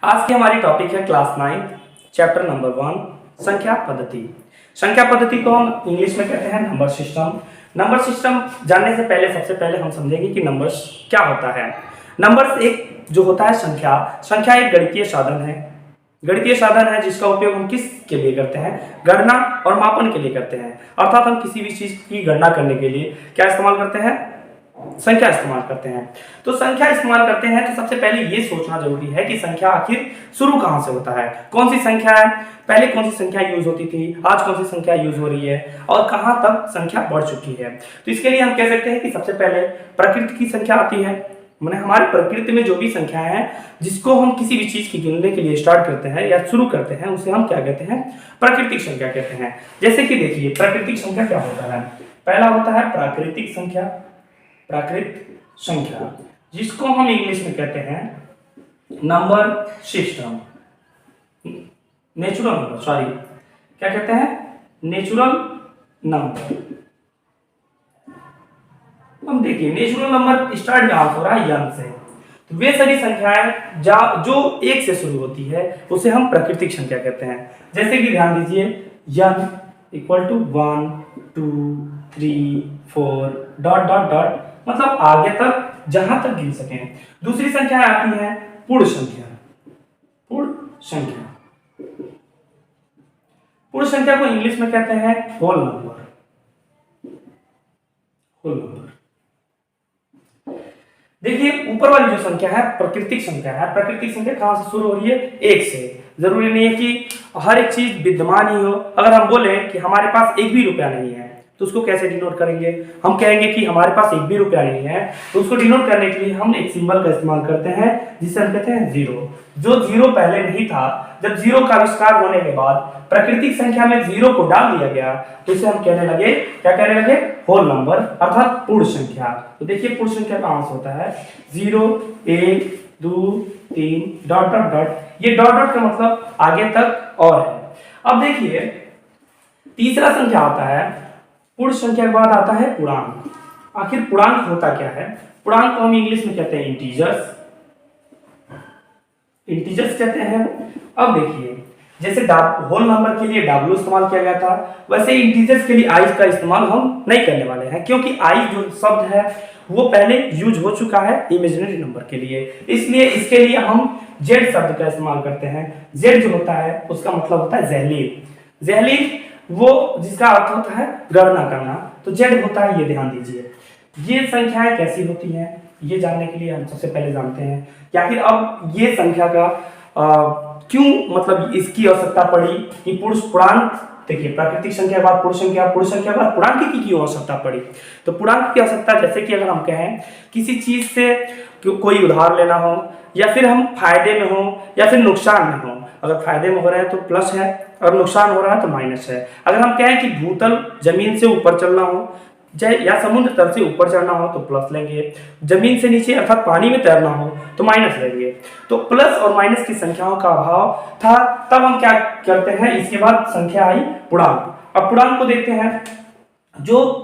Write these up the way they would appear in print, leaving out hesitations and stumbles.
आज की हमारी टॉपिक है क्लास 9 चैप्टर नंबर 1 संख्या पद्धति। संख्या पद्धति को हम इंग्लिश में कहते हैं नंबर सिस्टम। नंबर सिस्टम जानने से पहले सबसे पहले हम समझेंगे कि नंबर्स क्या होता है। नंबर्स एक जो होता है संख्या एक गणितीय साधन है। गणितीय साधन है जिसका उपयोग हम किस के लिए करते हैं? गणना और मापन के लिए करते हैं। अर्थात हम किसी भी चीज की गणना करने के लिए क्या इस्तेमाल करते हैं? संख्या इस्तेमाल करते हैं। तो संख्या इस्तेमाल करते हैं तो सबसे पहले ये सोचना जरूरी है कि संख्या आखिर शुरू कहां से होता है, कौन सी संख्या है, पहले कौन सी संख्या यूज होती थी, आज कौन सी संख्या यूज हो रही है और कहां तक संख्या बढ़ चुकी है। तो इसके लिए हम कह सकते हैं कि सबसे पहले प्रकृति की संख्या आती है। माने हमारे प्रकृति में जो भी संख्या है जिसको हम किसी भी चीज की गिनने के लिए स्टार्ट करते हैं या शुरू करते हैं उसे हम क्या कहते हैं? प्राकृतिक संख्या कहते हैं। जैसे कि देखिए प्राकृतिक संख्या क्या होता है। पहला होता है प्राकृतिक संख्या, प्राकृत संख्या जिसको हम इंग्लिश में कहते हैं number system, natural number, sorry क्या कहते हैं? Natural number. हम देखिए नेचुरल नंबर स्टार्ट कहां से हो रहा है? यन से। तो वे सभी संख्याएं जो एक से शुरू होती है उसे हम प्राकृतिक संख्या कहते हैं। जैसे कि ध्यान दीजिए n equal to 1 2 3 4 dot dot dot, मतलब आगे तक जहां तक गिन सकें। दूसरी संख्या आती है पूर्ण संख्या। पूर्ण संख्या, पूर्ण संख्या को इंग्लिश में कहते हैं होल नंबर। Whole number. देखिए ऊपर वाली जो संख्या है प्राकृतिक संख्या है। प्राकृतिक संख्या कहां से शुरू हो रही है? एक से। जरूरी नहीं है कि हर एक चीज विद्यमान ही हो। अगर हम बोले कि हमारे पास एक भी रुपया नहीं है तो उसको कैसे डिनोट करेंगे? हम कहेंगे कि हमारे पास एक भी रुपया नहीं है, तो उसको डिनोट करने के लिए हम एक सिंबल का इस्तेमाल करते हैं जिसे हम कहते हैं जीरो। जो जीरो पहले नहीं था, जब जीरो का आविष्कार होने के बाद प्राकृतिक संख्या में जीरो को डाल दिया गया तो इसे हम कहने लगे, क्या कहने लगे? होल नंबर अर्थात पूर्ण संख्या। तो देखिए पूर्ण संख्या कहां से होता है? 0 1 2 3 डॉट डॉट डॉट। ये डॉट डॉट का मतलब आगे तक और है। अब देखिए तीसरा संख्या आता है पूर्ण संख्या के बाद आता है पूर्णांक। आखिर पूर्णांक होता क्या है? पूर्णांक को हम इंग्लिश में कहते हैं इंटीजर्स। इंटीजर्स कहते हैं। अब देखिए जैसे होल नंबर के लिए डब्ल्यू इस्तेमाल किया गया था, वैसे इंटीजर्स के लिए आई का इस्तेमाल हम नहीं करने वाले हैं, क्योंकि आई जो शब्द है वो पहले यूज हो चुका है इमेजिनरी नंबर के लिए। इसलिए इसके लिए हम जेड शब्द का इस्तेमाल करते हैं। जेड जो होता है उसका मतलब होता है ज़ैलीन। ज़ैलीन वो जिसका अर्थ होता है गणना करना, तो जेड होता है ये। ध्यान दीजिए ये संख्याएं कैसी होती हैं ये जानने के लिए हम सबसे पहले जानते हैं कि आखिर अब ये संख्या का क्यों, मतलब इसकी आवश्यकता पड़ी कि पूर्णांक। देखिए प्राकृतिक संख्या के बाद पूर्ण संख्या, पूर्ण संख्या के बाद पूर्णांक की क्यों आवश्यकता पड़ी? तो पूर्णांक की आवश्यकता जैसे कि अगर हम कहें किसी चीज से कोई उधार लेना हो, या फिर हम फायदे में हो या फिर नुकसान में हो। अगर फायदे में हो रहा है तो प्लस है, अगर नुकसान हो रहा है तो माइनस है। अगर हम कहें कि भूतल जमीन से ऊपर चलना हो या समुद्र तल से ऊपर चढ़ना हो तो प्लस लेंगे, जमीन से नीचे अर्थात पानी में तैरना हो तो माइनस लेंगे। तो प्लस और माइनस की संख्याओं का अभाव था, तब हम क्या करते हैं? इसके बाद संख्या आई पूर्णांक। अब पूर्णांक को देखते हैं। जो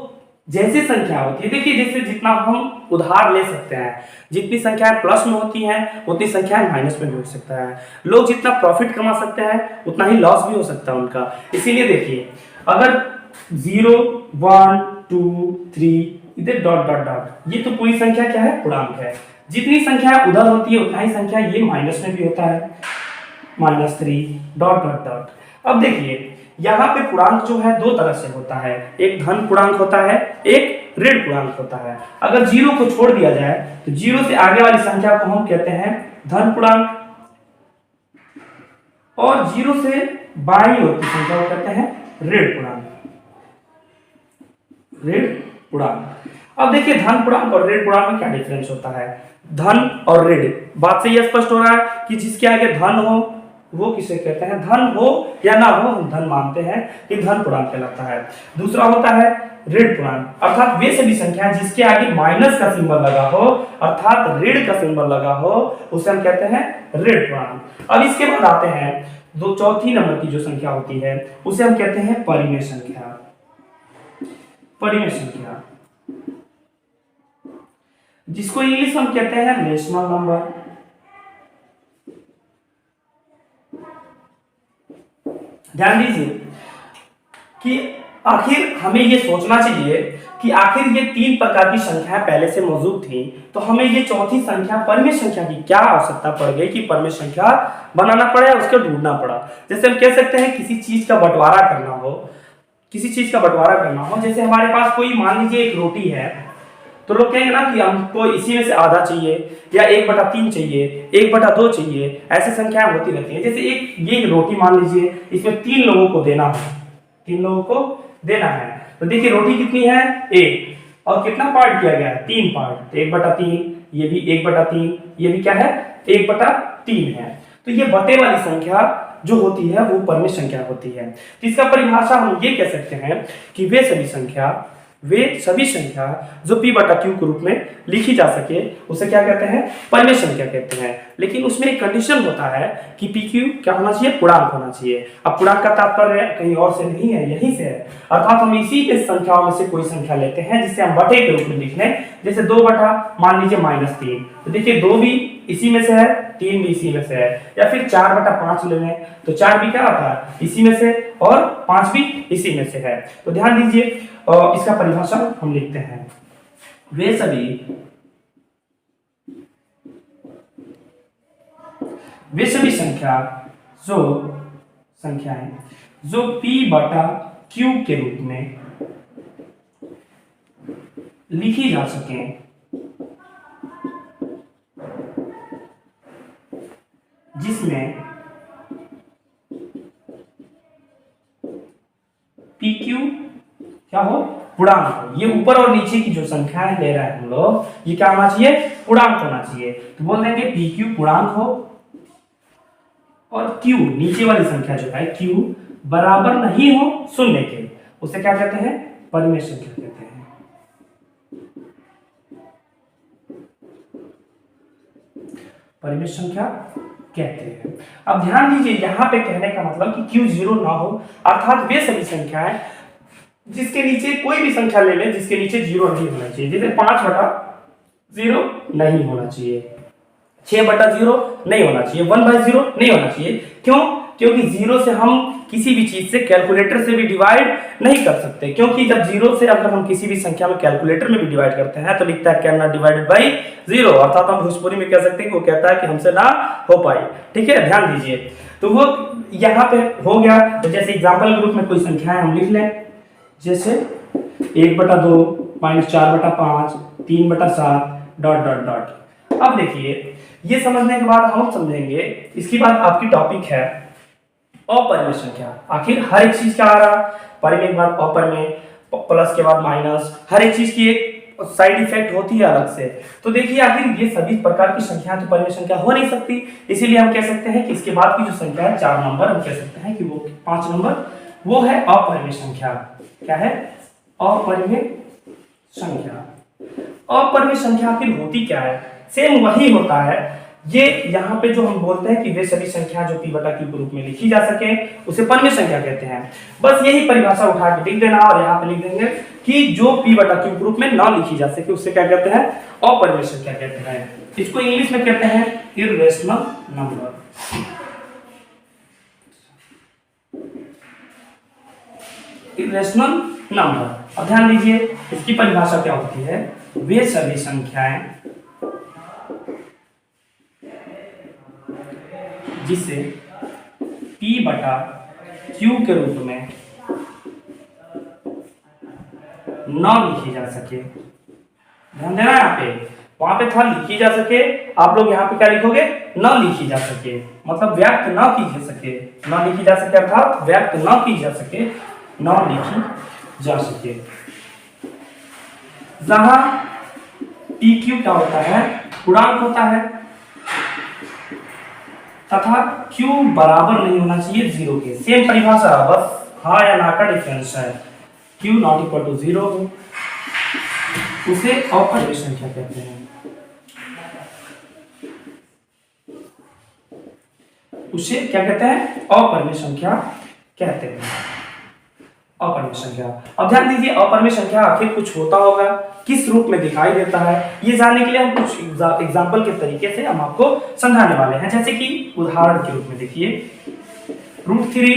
जैसी संख्या होती है, देखिए जैसे जितना हम उधार ले सकते हैं, जितनी संख्याएं प्लस में होती हैं उतनी संख्याएं माइनस में भी हो सकता है। लोग जितना प्रॉफिट कमा सकते हैं उतना ही लॉस भी हो सकता है उनका। इसीलिए देखिए अगर 0 1 2 3 इधर डॉट डॉट डॉट, ये तो पूरी संख्या क्या है? पूर्णांक है। जितनी संख्या उधर होती है उतना ही संख्या ये माइनस में भी होता है, -3 डॉट डॉट डॉट। अब देखिए यहाँ पे पूर्णांक जो है दो तरह से होता है, एक धन पूर्णांक होता है, एक ऋण पूर्णांक होता है। अगर 0 को छोड़ दिया जाए तो 0 से आगे वाली संख्या को हम कहते हैं धन पूर्णांक, और 0 से बाईं ओर की संख्या को कहते हैं ऋण पूर्णांक। ऋण पूर्णांक। अब देखिए धन पूर्णांक और ऋण पूर्णांक में क्या डिफरेंस होता है? धन और ऋण, बात से यह स्पष्ट हो रहा है कि जिसके आगे धन हो वो किसे कहते हैं? धन हो या ना हो हम धन मानते हैं कि धन पूर्णांक कहलाता है। दूसरा होता है ऋण पूर्णांक, अर्थात वे सभी संख्या जिसके आगे माइनस का सिंबल लगा हो अर्थात ऋण का सिंबल लगा हो उसे हम कहते हैं ऋण पूर्णांक। अब इसके बाद आते हैं चौथी नंबर की जो संख्या होती है उसे हम कहते हैं परिमेय संख्या। परिमेय संख्या जिसको इंग्लिश में हम कहते हैं रेशनल नंबर। ध्यान दीजिए कि आखिर हमें ये सोचना चाहिए कि आखिर ये 3 प्रकार की संख्याएं पहले से मौजूद थी, तो हमें ये चौथी संख्या परमेय संख्या की क्या आवश्यकता पड़ गई कि परमेय संख्या बनाना पड़ा, उसको ढूंढना पड़ा। जैसे हम कह सकते हैं किसी चीज का बंटवारा करना हो, किसी चीज का बंटवारा करना हो, जैसे हमारे पास कोई मान लीजिए एक रोटी है, तो लोग कहेंगे ना कि हमको इसी में से आधा चाहिए या 1/3 चाहिए, 1/2 चाहिए, ऐसी संख्याएं होती रहती हैं। जैसे ये रोटी मान लीजिए, इसमें 3 लोगों को देना है, 3 लोगों को देना है, तो देखिए रोटी कितनी है 1, और कितना पार्ट किया गया है 3 पार्ट, 1/3, ये भी 1/3, ये भी क्या है 1/3 है। तो ये बटे वाली संख्या जो होती है वो परमेय संख्या होती है। तो इसका परिभाषा हम ये कह सकते हैं कि वे सभी संख्या जो p/q के रूप में लिखी जा सके उसे क्या कहते हैं, परमेय संख्या कहते हैं। लेकिन उसमें एक कंडीशन होता है कि pq क्या होना चाहिए, पूर्णांक होना चाहिए। अब पूर्णांक का तात्पर्य कहीं और से नहीं है, यहीं से है, अर्थात हम इसी के संख्याओं में से कोई संख्या लेते हैं जिसे हम बटे के रूप में लिख लें। जैसे 2 बटा मान लीजिए -3, तो देखिए 2 भी इसी में से है, 3 भी इसी में से है, या फिर 4/5 ले लें तो 4 भी क्या आता है इसी में से, और 5 भी इसी में से है। तो ध्यान दीजिए इसका परिभाषा हम लिखते हैं, वे सभी संख्याएं जो p/q के रूप में लिखी जा सकें, जिसमें pq क्या हो, पूर्णांक हो। ये ऊपर और नीचे की जो संख्याएं ले रहे हैं हम लोग, ये क्या होना चाहिए, पूर्णांक होना चाहिए। तो बोल देंगे pq पूर्णांक हो और q नीचे वाली संख्या जो है q बराबर नहीं हो 0 के, उसे क्या कहते हैं, परमेय संख्या कहते हैं। परमेय संख्या कहते हैं। अब ध्यान दीजिए यहाँ पे कहने का मतलब कि q 0 ना हो, अर्थात वे सभी संख्याएं जिसके नीचे कोई भी संख्या ले लें जिसके नीचे 0 नहीं होना चाहिए। जैसे 5/0 नहीं होना चाहिए, 6/0 नहीं होना चाहिए, 1/0 नहीं होना चाहिए। क्यों? क्योंकि 0 से हम किसी भी चीज से कैलकुलेटर से भी डिवाइड नहीं कर सकते, क्योंकि जब 0 से अगर हम किसी भी संख्या में कैलकुलेटर में भी डिवाइड करते हैं तो लिखता है कैन नॉट डिवाइडेड बाय 0, अर्थात हम भोजपुरी में कह सकते हैं कि वो कहता है कि हमसे ना हो पाई। ठीक है, ध्यान दीजिए। तो वो यहाँ पे हो गया। तो जैसे एग्जाम्पल के रूप में कोई संख्याएं हम लिख लें, जैसे 1/2 -4/5 3/7 ... अब देखिए ये समझने के बाद हम समझेंगे, इसके बाद आपकी टॉपिक है अपरमेय संख्या। आखिर हर एक चीज क्या आ रहा, परमेय के बाद अपरमेय, प्लस के बाद माइनस, हर एक चीज की एक साइड इफेक्ट होती है अलग से। तो देखिए आखिर ये सभी प्रकार की संख्या तो परमेय संख्या हो नहीं सकती, इसीलिए हम कह सकते हैं कि इसके बाद की जो संख्या है 4 नंबर, हम कह सकते हैं कि वो 5 नंबर वो है अपरमेय संख्या। क्या है, अपरमेय संख्या। अपरमेय संख्या आखिर होती क्या है, सेम वही होता है। ये यहाँ पे जो हम बोलते हैं कि वे सभी संख्या जो p/q के रूप में लिखी जा सके उसे परमेय संख्या कहते हैं। बस यही परिभाषा उठा के लिख देना, और यहाँ पे लिख देंगे कि जो p/q के रूप में ना लिखी जा सके उसे क्या कहते हैं, अपरमेय संख्या कहते हैं। इसको इंग्लिश में कहते हैं इर्रेशनल नंबर। Irrational number. अब ध्यान दीजिए इसकी परिभाषा क्या होती है, वे सभी संख्याएं जिसे p/q के रूप में न लिखी जा सके। ध्यान देना यहाँ पे, वहां पे था लिखी जा सके, आप लोग यहाँ पे क्या लिखोगे, न लिखी जा सके, मतलब व्यक्त न की जा सके। न लिखी जा सके अर्थात व्यक्त न की जा सके, न लिखी जा सके। जहां pq क्या होता है, पूर्णांक होता है, तथा q बराबर नहीं होना चाहिए 0 के। सेम परिभाषा, बस हाँ या ना का डिफरेंस है। q नॉट इक्वल टू 0 हो उसे अपरमेय संख्या कहते हैं। उसे क्या कहते हैं, अपरमेय संख्या कहते हैं। अपरमेय संख्या। अब ध्यान दीजिए अपरमेय संख्या आखिर कुछ होता होगा, किस रूप में दिखाई देता है, ये जानने के लिए हम कुछ एग्जाम्पल के तरीके से हम आपको समझाने वाले हैं। जैसे कि उदाहरण के रूप में देखिए √3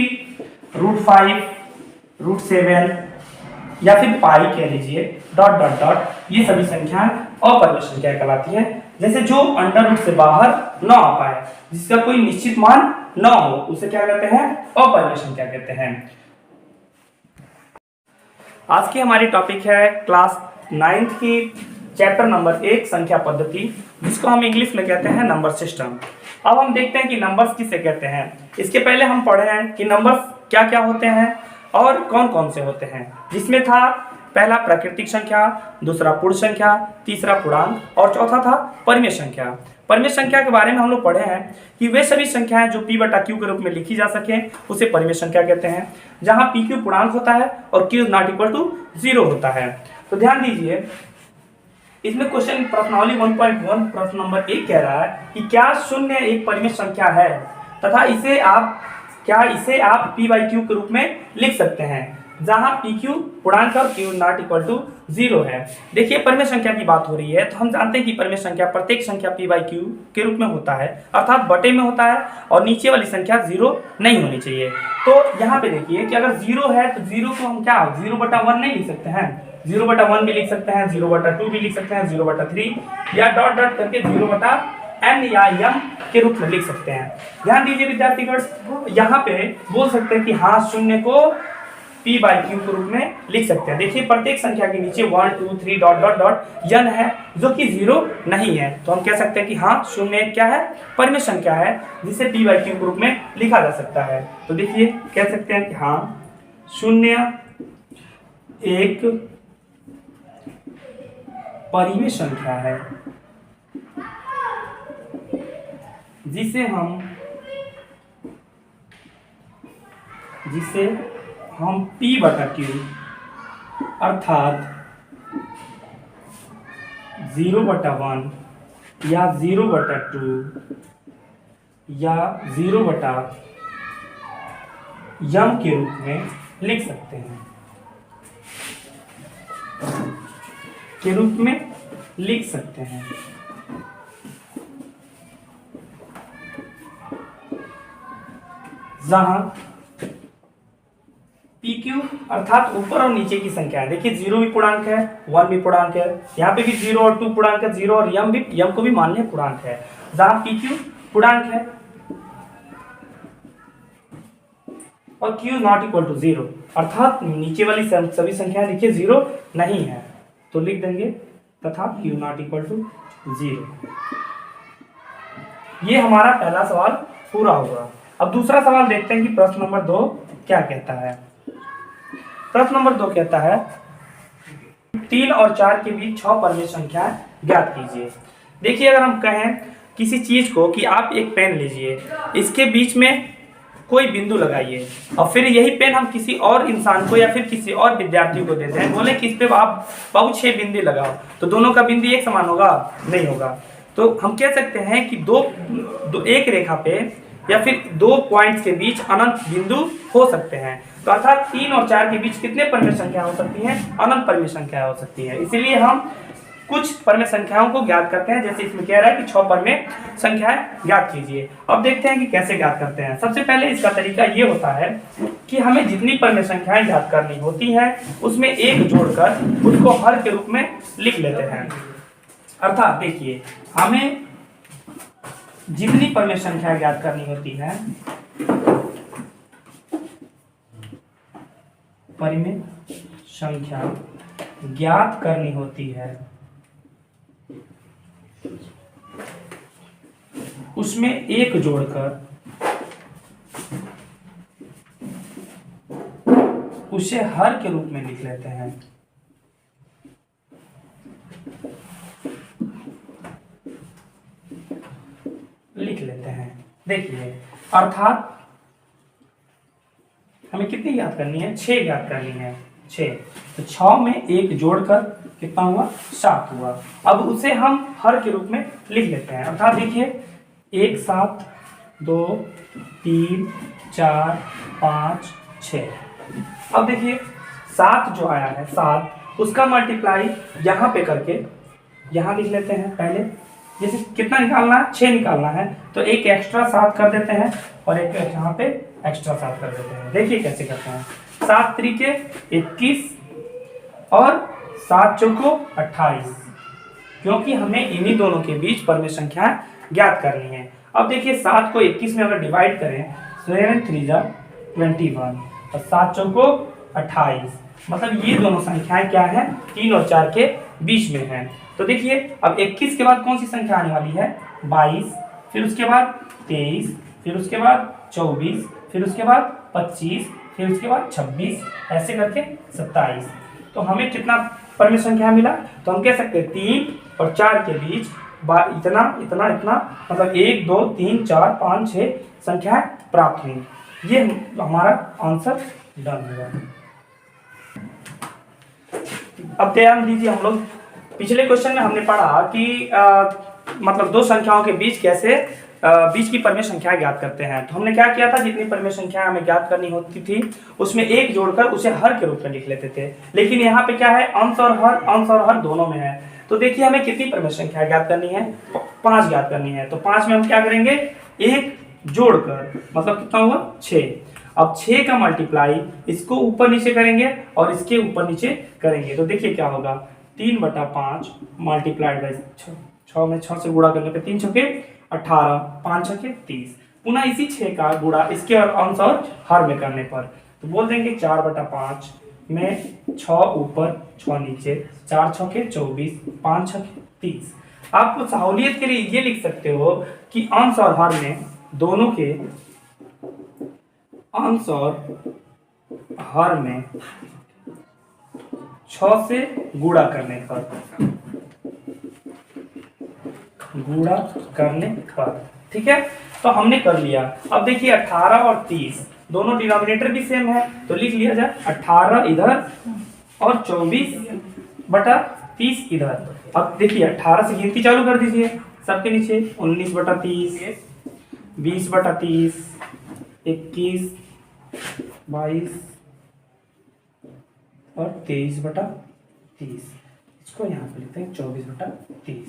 √5, √7 या फिर पाई कह लीजिए, डॉट डॉट डॉट, ये सभी संख्याएं अपरिमेय संख्या कहलाती है। जैसे जो अंडर रूट से बाहर ना आ पाए, जिसका कोई निश्चित मान ना हो, उसे क्या कहते हैं? अपरिमेय संख्या कहते हैं। आज की हमारी टॉपिक है क्लास 9th की चैप्टर नंबर 1 संख्या पद्धति, जिसको हम इंग्लिश में कहते हैं नंबर सिस्टम। अब हम देखते हैं कि नंबर्स किसे कहते हैं। इसके पहले हम पढ़े हैं कि नंबर्स क्या क्या होते हैं और कौन कौन से होते हैं, जिसमें था पहला प्राकृतिक संख्या, दूसरा पूर्ण संख्या, तीसरा पूर्णांक और चौथा था परिमेय संख्या। परिमेय संख्या के बारे में हम लोग पढ़े हैं कि वे सभी संख्याएं जो p बटा q के रूप में लिखी जा सके उसे परिमेय संख्या कहते हैं, जहां pq पूर्णांक होता है और q नॉट इक्वल टू 0 होता है। तो ध्यान दीजिए, इसमें क्वेश्चन प्रश्नावली 1.1 प्रश्न नंबर 1 कह रहा है कि क्या शून्य एक परिमेय संख्या है तथा इसे आप p बाई q के रूप में लिख सकते हैं, जहां pq पूर्णांक और q नॉट इक्वल टू 0 है। देखिए, परिमेय संख्या की बात हो रही है तो हम जानते हैं कि परिमेय संख्या प्रत्येक संख्या p बाई q के रूप में होता है, अर्थात बटे में होता है और नीचे वाली संख्या 0 नहीं होनी चाहिए। तो यहाँ पे देखिए कि अगर 0 है तो 0 को हम क्या 0/1 नहीं लिख सकते हैं, 0/1 भी लिख सकते हैं, 0/2 भी लिख सकते हैं, 0/3 या डॉट डॉट करके 0/n या m के रूप में लिख सकते हैं। ध्यान दीजिए विद्यार्थीगण, यहाँ पे बोल सकते हैं कि हाँ शून्य को p बाई q के रूप में लिख सकते हैं। देखिए, प्रत्येक संख्या के नीचे 1 2 3 डॉट डॉट डॉट n है जो कि 0 नहीं है, तो हम कह सकते हैं कि हाँ शून्य क्या है? परिमेय संख्या है, जिसे p बाई q के रूप में लिखा जा सकता है। तो देखिए, कह सकते हैं कि हाँ शून्य एक परिमेय संख्या है जिसे हम p बटा q अर्थात 0/1 या 0/2 या 0/m के रूप में लिख सकते हैं, जहां PQ अर्थात ऊपर और नीचे की संख्या है। देखिए, 0 भी पूर्णांक है, 1 भी पूर्णांक है, यहाँ पे भी 0 और 2 पूर्णांक है, 0 और m को भी मान्य पूर्णांक है। जहां PQ पूर्णांक है और Q नॉट इक्वल टू 0, अर्थात नीचे वाली सभी संख्याएं देखिए 0 नहीं है, तो लिख देंगे तथा Q नॉट इक्वल टू 0। ये हमारा पहला सवाल पूरा होगा। अब दूसरा सवाल देखते हैं कि प्रश्न नंबर 2 क्या कहता है। प्रश्न नंबर 2 कहता है 3 और 4 के बीच 6 परिमेय संख्या ज्ञात कीजिए। देखिए, अगर हम कहें किसी चीज को कि आप एक पेन लीजिए, इसके बीच में कोई बिंदु लगाइए और फिर यही पेन हम किसी और इंसान को या फिर किसी और विद्यार्थी को देते हैं, बोले कि इस पे आप बाबू 6 बिंदु लगाओ, तो दोनों का बिंदु एक समान होगा? नहीं होगा। तो हम कह सकते हैं कि एक रेखा पे या फिर 2 पॉइंट्स के बीच अनंत बिंदु हो सकते हैं। तो अर्थात 3 और 4 के बीच कितने परिमेय संख्या हो सकती हैं? अनंत परिमेय संख्या हो सकती है। इसीलिए हम कुछ परिमेय संख्याओं को ज्ञात करते हैं, जैसे इसमें कह रहा है कि 6 परिमेय संख्याएं ज्ञात कीजिए। अब देखते हैं कि कैसे ज्ञात करते हैं। सबसे पहले इसका तरीका ये होता है कि हमें जितनी परिमेय संख्याएं ज्ञात करनी होती हैं उसमें एक जोड़कर उसको हर के रूप में लिख लेते हैं। अर्थात देखिए, हमें जितनी परिमेय संख्या ज्ञात करनी होती है, परिमेय संख्या ज्ञात करनी होती है, उसमें एक जोड़कर उसे हर के रूप में लिख लेते हैं। देखिए, अर्थात हमें कितनी ज्ञात करनी है? 6 ज्ञात करनी है। 6, तो 6 में एक जोड़कर कितना हुआ? 7 हुआ। अब उसे हम हर के रूप में लिख लेते हैं। अर्थात देखिए, 1 7 2 3 4 5 6। अब देखिए, 7 जो आया है, 7 उसका मल्टीप्लाई यहाँ पे करके यहाँ लिख लेते हैं। पहले जैसे कितना निकालना है? 6 निकालना है, तो एक एक्स्ट्रा 7 कर देते हैं और एक यहाँ पे एक्स्ट्रा 7 कर देते हैं। देखिए कैसे करते हैं, 7 त्रिके 21 और 7 चौको 28, क्योंकि हमें इन्हीं दोनों के बीच परमेय संख्याएं ज्ञात करनी है। अब देखिए 7 को 21 में अगर डिवाइड करें, 7 3 जा 21 और 7 चौको 28, मतलब ये दोनों संख्याएं क्या है, 3 और 4 के बीच में है। तो देखिए अब 21 के बाद कौन सी संख्या आने वाली है, 22, फिर उसके बाद 23, फिर उसके बाद 24, फिर उसके बाद 25, फिर उसके बाद 26, ऐसे करके 27। तो हमें कितना परमेय संख्या मिला, तो हम कह सकते हैं 3 और 4 के बीच इतना इतना इतना, मतलब 1 2 3 4 5 6 संख्याएं प्राप्त हुई। ये हमारा आंसर डन होगा। अब ध्यान दीजिए, हम लोग पिछले क्वेश्चन में हमने पढ़ा कि मतलब दो संख्याओं के बीच कैसे बीच की परमेय संख्या ज्ञात करते हैं। तो हमने क्या किया था, जितनी परमेय संख्या हमें ज्ञात करनी होती थी उसमें एक जोड़कर उसे हर के रूप में लिख लेते थे। लेकिन यहाँ पे क्या है, अंश और हर दोनों में है। तो देखिए हमें कितनी परमेय संख्या ज्ञात करनी है, 5 ज्ञात करनी है। तो 5 में हम क्या करेंगे, एक जोड़कर, मतलब कितना हुआ 6। अब 6 का मल्टीप्लाई इसको ऊपर नीचे करेंगे और इसके ऊपर नीचे करेंगे। तो देखिए क्या होगा, 3/5 मल्टीप्लाइड बाई 6 में 6 से गुणा करने पे 3 छके 18, 5 छके 30। पुनः इसी 6 का गुणा इसके अंश और हर में करने पर तो बोल देंगे 4/5 में 6 ऊपर 6 नीचे, 4 छके 24, 5 छके 30। आप सहूलियत के लिए ये लिख सकते हो कि अंश और हर में दोनों के अंश और हर में 6 से गुणा करने पर, ठीक है। तो हमने कर लिया। अब देखिए 18 और 30 दोनों डिनोमिनेटर भी सेम है, तो लिख लिया जाए 18 इधर और 24/30 इधर। अब देखिए 18 से गिनती चालू कर दीजिए सबके नीचे, 19/30, 20/30, 21, 22 और 23/30। इसको यहाँ पे लिखते हैं 24/30।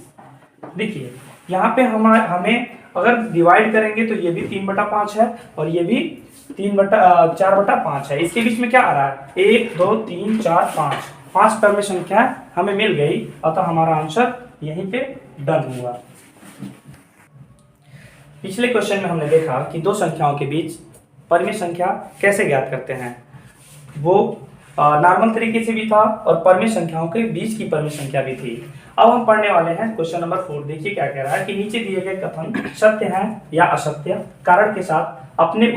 देखिए यहाँ पे हमें अगर डिवाइड करेंगे तो ये भी 3/5 है और ये भी 4/5 है। इसके बीच में क्या आ रहा है, 1 2 3 4 5 परमेय संख्या हमें मिल गई, अतः हमारा आंसर यहीं पे डन हुआ। पिछले क्वेश्चन में हमने देखा कि दो संख्याओं के बीच परमेय संख्या कैसे ज्ञात करते हैं। वो नॉर्मल तरीके से भी था और परमेय संख्याओं के बीच की परमेय संख्या भी थी। अब हम पढ़ने वाले हैं क्वेश्चन नंबर 4। देखिए क्या कह रहा है कि नीचे दिए गए कथन सत्य हैं या असत्य, कारण के साथ अपने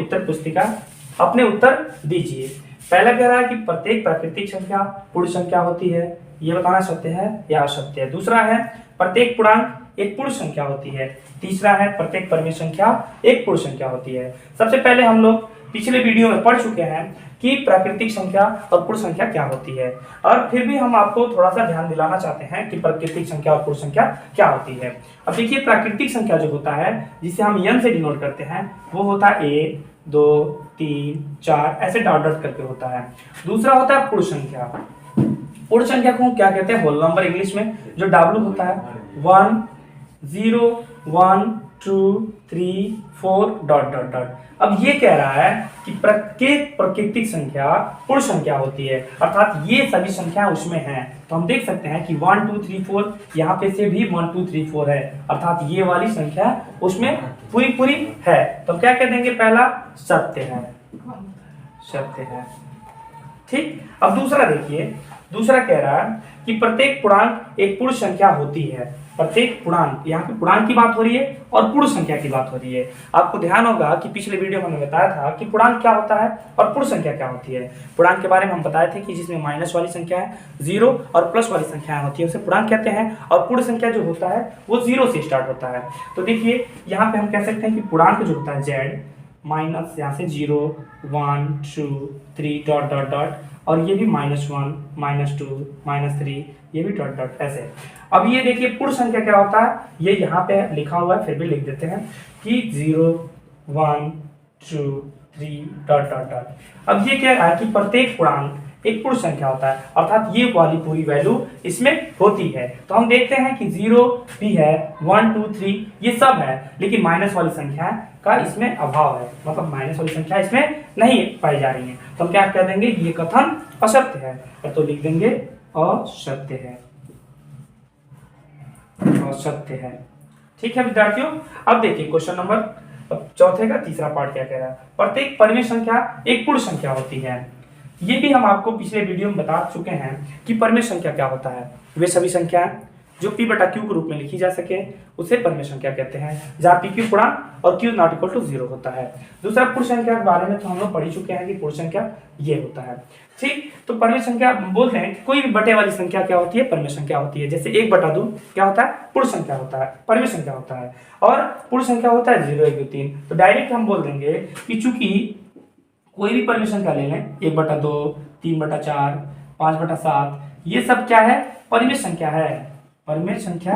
उत्तर दीजिए। पहला कह रहा है कि प्रत्येक प्राकृतिक संख्या पूर्ण संख्या होती है, ये बताना सत्य है या असत्य है। दूसरा है प्रत्येक पूर्णांक एक पूर्ण संख्या होती है। तीसरा है प्रत्येक परमेय संख्या एक पूर्ण संख्या होती है। सबसे पहले हम लोग पिछले वीडियो में पढ़ चुके हैं कि प्राकृतिक संख्या और पूर्ण संख्या क्या होती है, और फिर भी हम आपको थोड़ा सा ध्यान दिलाना चाहते हैं कि प्राकृतिक संख्या और पूर्ण संख्या क्या होती है। अब देखिए प्राकृतिक संख्या जो होता है जिसे हम n से डिनोट करते हैं वो होता है 1 2 3 4 ऐसे डॉट डॉट करके होता है। दूसरा होता है पूर्ण संख्या। पूर्ण संख्या को क्या कहते हैं, होल नंबर इंग्लिश में, जो W होता है 1 0 1 2 3 4 डॉट डॉट डॉट। अब ये कह रहा है कि प्रत्येक प्राकृतिक संख्या पूर्ण संख्या होती है, अर्थात ये सभी संख्याएं उसमें हैं। तो हम देख सकते हैं कि 1 2 3 4 यहाँ पे से भी 1 2 3 4 है, अर्थात ये वाली संख्या उसमें पूरी है। तो क्या कह देंगे, पहला सत्य है, ठीक। अब दूसरा देखिए, दूसरा कह रहा है कि प्रत्येक पूर्णांक एक पूर्ण संख्या होती है। प्रत्येक पूर्णांक, यहाँ पे पूर्णांक की बात हो रही है और पूर्ण संख्या की बात हो रही है। आपको ध्यान होगा कि पिछले वीडियो में हमने बताया था कि पूर्णांक क्या होता है और पूर्ण संख्या क्या होती है। पूर्णांक के बारे में हम बताए थे कि जिसमें माइनस वाली संख्या है, 0 और प्लस वाली संख्याएं होती है उसे पूर्णांक कहते हैं, और पूर्ण संख्या जो होता है वो 0 से स्टार्ट होता है। तो देखिए यहाँ पे हम कह सकते हैं कि पूर्णांक जो होता है Z माइनस यहाँ से 0 1 2 3 डॉट डॉट डॉट, और ये भी -1 -2 -3, ये भी डॉट डॉट ऐसे। अब ये देखिए पूर्ण संख्या क्या होता है, ये यहाँ पे लिखा हुआ है, फिर भी लिख देते हैं कि 0 1 2 3 डॉट डॉट डॉट। अब ये कह रहा है कि प्रत्येक पूर्णांक एक पूर्ण संख्या होता है, अर्थात ये वाली पूरी वैल्यू इसमें होती है। तो हम देखते हैं कि 0 भी है, 1 2 3 ये सब है, लेकिन माइनस वाली संख्या का इसमें अभाव है, मतलब माइनस वाली संख्या इसमें नहीं पाई जा रही है। तो हम क्या कह देंगे, ये कथन असत्य है, तो लिख देंगे असत्य है, असत्य है। ठीक है विद्यार्थियों, अब देखिए क्वेश्चन नंबर चौथे का तीसरा पार्ट क्या कह रहा है। प्रत्येक परिमेय संख्या एक पूर्ण संख्या होती है। ये भी हम आपको पिछले वीडियो में बता चुके हैं कि परिमेय संख्या क्या होता है। वे सभी संख्याएं जो p बटा q के रूप में लिखी जा सके उसे परिमेय संख्या कहते हैं, जहाँ p q पूर्णांक और q नॉट इक्वल टू 0 होता है। दूसरा पूर्ण संख्या के बारे में तो हम लोग पढ़ चुके हैं कि पूर्ण संख्या ये होता है। ठीक, तो परिमेय संख्या बोलते हैं कि कोई भी बटे वाली संख्या क्या होती है, परिमेय संख्या होती है। जैसे 1/2 क्या होता है, पूर्ण संख्या होता है, परिमेय संख्या होता है। और पूर्ण संख्या होता है 0 1 2 3। तो डायरेक्ट हम बोल देंगे कि चूंकि कोई भी परिमेय संख्या ले लें, 1/2 3/4 5/7, ये सब क्या है, परिमेय संख्या है, परिमेय संख्या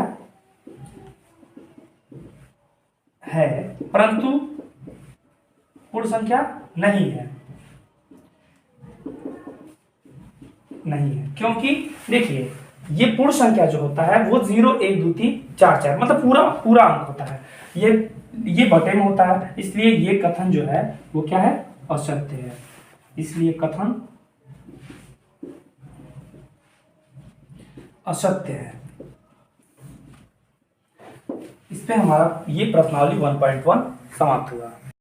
है, परंतु पूर्ण संख्या नहीं है, नहीं है। क्योंकि देखिए ये पूर्ण संख्या जो होता है वो 0 1 2 3 4 4 मतलब पूरा अंक होता है, ये बटे में होता है, इसलिए ये कथन जो है वो क्या है, असत्य है। इसलिए कथन असत्य है। इस पे हमारा ये प्रश्नावली 1.1 समाप्त हुआ।